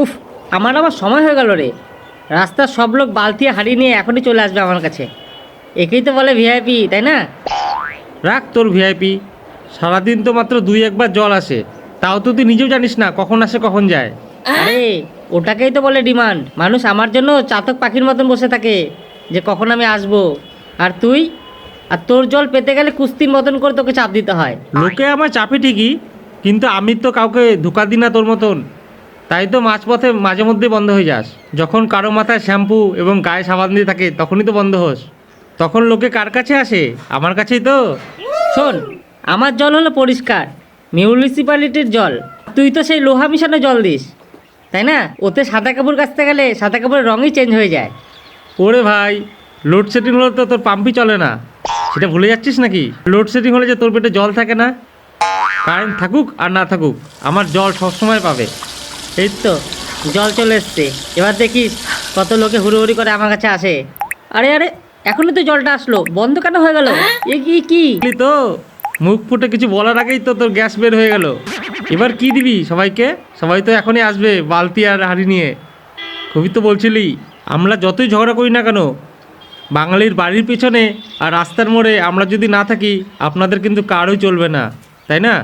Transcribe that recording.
উফ, আমার আবার সময় হয়ে গেল রে। রাস্তার সব লোক বালতি হারিয়ে নিয়ে এখনই চলে আসবে আমার কাছে। একেই তো বলে ভিআইপি, তাই না? রাখ তোর ভিআইপি। সারাদিন তো মাত্র 2-1 বার জল আসে, তাও তো তুই নিজেও জানিস না কখন আসে কখন যায়। আরে ওটাকেই তো বলে ডিমান্ড। মানুষ আমার জন্য চাতক পাখির মতন বসে থাকে যে কখন আমি আসবো। আর তুই, আর তোর জল পেতে গেলে কুস্তির মতন করে তোকে চাপ দিতে হয়। লোকে আমার চাপে ঠিকই, কিন্তু আমি তো কাউকে ধোকা দিই না তোর মতন। তাই তো মাঝপথে মাঝে মধ্যে বন্ধ হয়ে যাস। যখন কারো মাথায় শ্যাম্পু এবং গায়ে সাবান দিয়ে থাকে তখনই তো বন্ধ হোস। তখন লোকে কার কাছে আসে? আমার কাছেই তো। শোন, আমার জল হলো পরিষ্কার, মিউনিসিপ্যালিটির জল। তুই তো সেই লোহা মিশানো জল দিস, তাই না? ওতে সাদা কাপড় কাচতে গেলে সাদা কাপড়ের রঙই চেঞ্জ হয়ে যায়। ওরে ভাই, লোডশেডিং হলে তো তোর পাম্পই চলে না, সেটা ভুলে যাচ্ছিস নাকি? লোডশেডিং হলে যে তোর পেটে জল থাকে না। কারেন্ট থাকুক আর না থাকুক, আমার জল সবসময় পাবে। এই তো জল চলে এসছে, এবার দেখিস কত লোকে হুড়োহুড়ি করে আমার কাছে আসে। আরে আরে, এখনই তো জলটা আসলো, বন্ধ কেন হয়ে গেল? এ কি কি? বুঝলি তো, মুখ ফুটে কিছু বলার আগেই তো তোর গ্যাস বের হয়ে গেল। এবার কি দিবি সবাইকে? সবাই তো এখনই আসবে বালতি আর হাঁড়ি নিয়ে। খুবই তো বলছিলি, আমরা যতই ঝগড়া করি না কেন, বাঙালির বাড়ির পেছনে আর রাস্তার মোড়ে আমরা যদি না থাকি আপনাদের কিন্তু কারোই চলবে না, তাই না?